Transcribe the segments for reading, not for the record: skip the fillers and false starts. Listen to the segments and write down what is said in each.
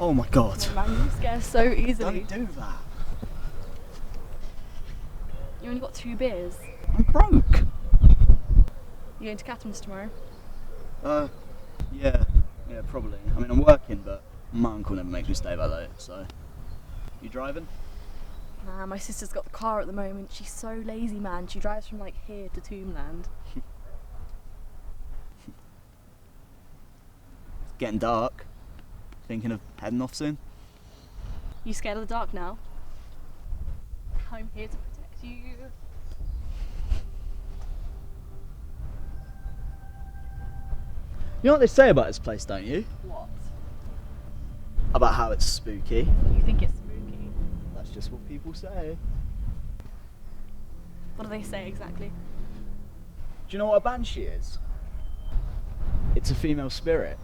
Oh my god. Oh man, you scare so easily. Don't do that. You only got 2 beers. I'm broke. You going to Catham's tomorrow? Yeah, probably. I mean, I'm working, but my uncle never makes me stay that late, so. You driving? Nah, my sister's got the car at the moment. She's so lazy, man. She drives from like here to Tombland. It's getting dark. Thinking of heading off soon? You scared of the dark now? I'm here to protect you. You know what they say about this place, don't you? What? About how it's spooky. You think it's spooky? That's just what people say. What do they say exactly? Do you know what a banshee is? It's a female spirit.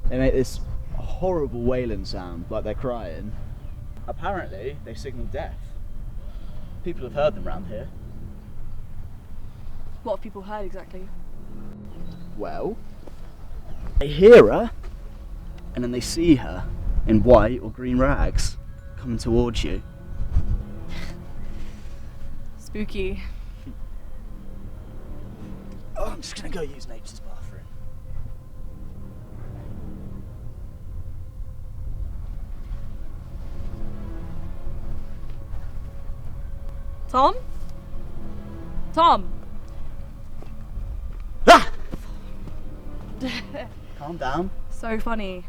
They make this horrible wailing sound, like they're crying. Apparently, they signal death. People have heard them round here. What have people heard exactly? Well, they hear her, and then they see her in white or green rags coming towards you. Spooky. Oh, I'm just gonna go use nature's bathroom. Tom? Tom! Ah! Calm down. So funny.